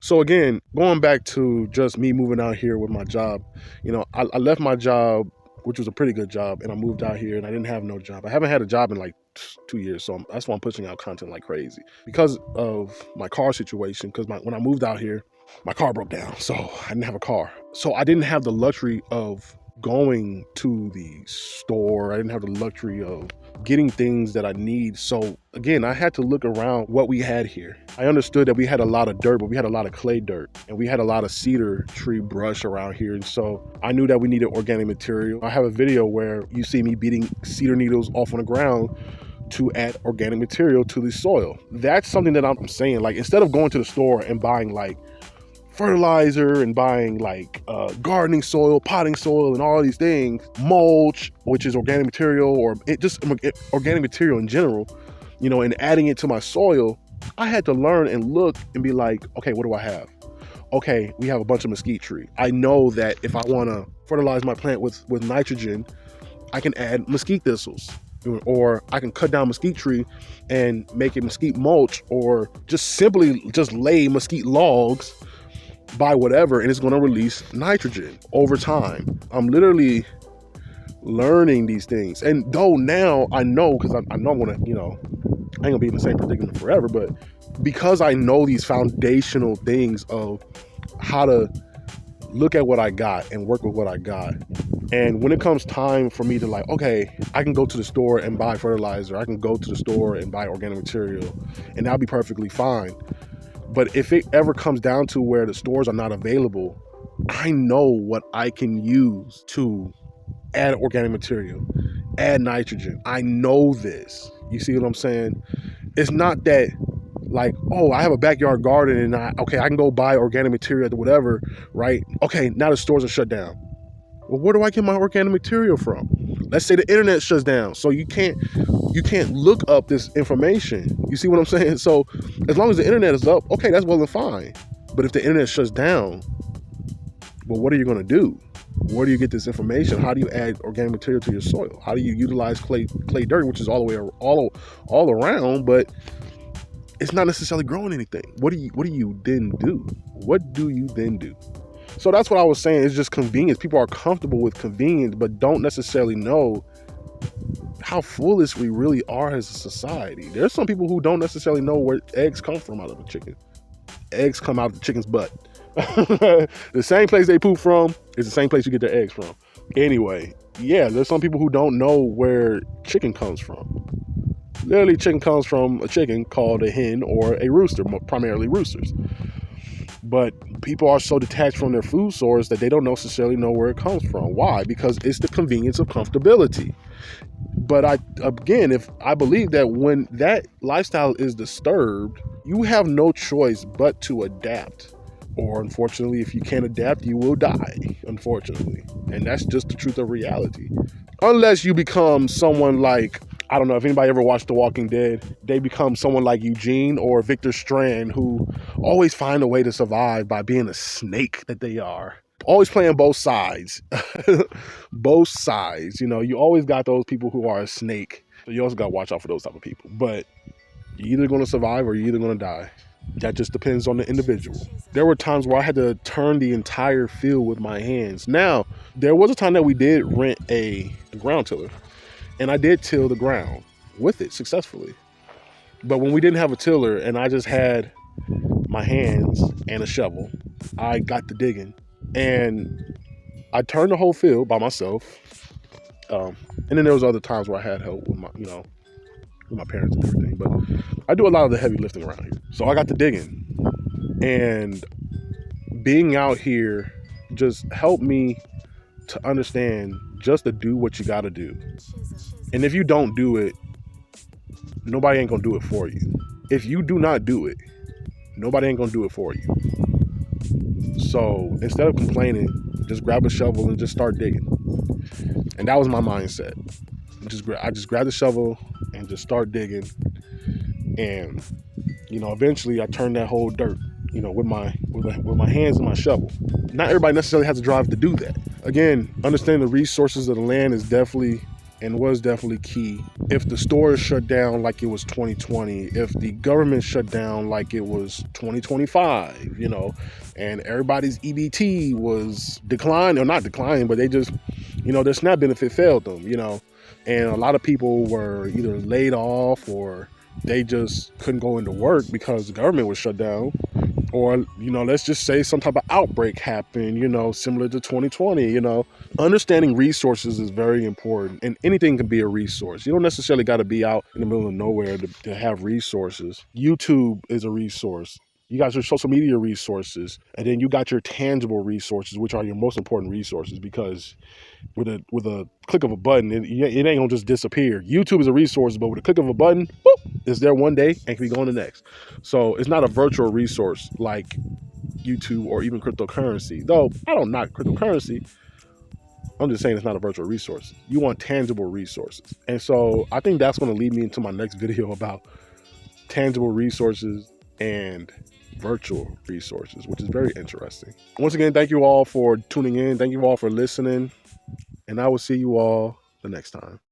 So again, going back to just me moving out here with my job, I left my job, which was a pretty good job, and I moved out here and I didn't have no job. I haven't had a job in like 2 years, so that's why I'm pushing out content like crazy because of my car situation. Because when I moved out here, my car broke down, so I didn't have a car. So I didn't have the luxury of going to the store. I didn't have the luxury of getting things that I need. So again, I had to look around what we had here. I understood that we had a lot of dirt, but we had a lot of clay dirt and we had a lot of cedar tree brush around here. And so I knew that we needed organic material. I have a video where you see me beating cedar needles off on the ground to add organic material to the soil. That's something that I'm saying, like, instead of going to the store and buying like fertilizer and buying like gardening soil, potting soil, and all these things, mulch, which is organic material, or organic material in general, and adding it to my soil, I had to learn and look and be like, okay, what do I have? Okay, we have a bunch of mesquite tree. I know that if I want to fertilize my plant with nitrogen, I can add mesquite thistles, or I can cut down mesquite tree and make it mesquite mulch, or just lay mesquite logs by whatever, and it's going to release nitrogen over time. I'm literally learning these things, and though now I know, because I know I'm gonna, I ain't gonna be in the same predicament forever, but because I know these foundational things of how to look at what I got and work with what I got, and when it comes time for me to like, okay, I can go to the store and buy fertilizer, I can go to the store and buy organic material, and that'll be perfectly fine. But if it ever comes down to where the stores are not available, I know what I can use to add organic material, add nitrogen. I know this. You see what I'm saying? It's not that like, oh, I have a backyard garden and I can go buy organic material or whatever, right? Okay, now the stores are shut down. Well, where do I get my organic material from? Let's say the internet shuts down, so you can't look up this information. You see what I'm saying? So as long as the internet is up, okay, that's well and fine. But if the internet shuts down, well, what are you going to do? Where do you get this information? How do you add organic material to your soil? How do you utilize clay dirt, which is all the way all around, but it's not necessarily growing anything? What do you then do? What do you then do? So that's what I was saying. It's just convenience. People are comfortable with convenience, but don't necessarily know how foolish we really are as a society. There's some people who don't necessarily know where eggs come from out of a chicken. Eggs come out of the chicken's butt. The same place they poop from is the same place you get their eggs from. Anyway, yeah, there's some people who don't know where chicken comes from. Literally, chicken comes from a chicken called a hen or a rooster, primarily roosters. But people are so detached from their food source that they don't necessarily know where it comes from. Why? Because it's the convenience of comfortability. But I believe that when that lifestyle is disturbed, you have no choice but to adapt. Or unfortunately, if you can't adapt, you will die, unfortunately. And that's just the truth of reality. Unless you become someone like, I don't know if anybody ever watched The Walking Dead, they become someone like Eugene or Victor Strand, who always find a way to survive by being a snake that they are. Always playing both sides. Both sides. You always got those people who are a snake. So you also got to watch out for those type of people. But you're either going to survive or you're either going to die. That just depends on the individual. There were times where I had to turn the entire field with my hands. Now, there was a time that we did rent a ground tiller. And I did till the ground with it successfully. But when we didn't have a tiller and I just had my hands and a shovel, I got to digging. And I turned the whole field by myself. And then there was other times where I had help with my parents and everything. But I do a lot of the heavy lifting around here. So I got to digging. And being out here just helped me to understand just to do what you got to do. And if you don't do it, nobody ain't going to do it for you. If you do not do it, nobody ain't going to do it for you. So instead of complaining, just grab a shovel and just start digging. And that was my mindset. I just grabbed the shovel and just start digging. And, eventually I turned that whole dirt, with my hands and my shovel. Not everybody necessarily has to drive to do that. Again, understanding the resources of the land is definitely and was definitely key if the stores shut down like it was 2020, if the government shut down like it was 2025, and everybody's EBT was declined, or not declining, but they just, their SNAP benefit failed them, and a lot of people were either laid off or they just couldn't go into work because the government was shut down. Or, let's just say some type of outbreak happened, similar to 2020, Understanding resources is very important, and anything can be a resource. You don't necessarily got to be out in the middle of nowhere to have resources. YouTube is a resource. You got your social media resources, and then you got your tangible resources, which are your most important resources, because with a click of a button, it ain't gonna just disappear. YouTube is a resource, but with a click of a button, boop, it's there one day and can be going to the next. So it's not a virtual resource like YouTube or even cryptocurrency. Though I don't knock cryptocurrency, I'm just saying it's not a virtual resource. You want tangible resources. And so I think that's going to lead me into my next video about tangible resources and virtual resources, which is very interesting. Once again, thank you all for tuning in. Thank you all for listening. And I will see you all the next time.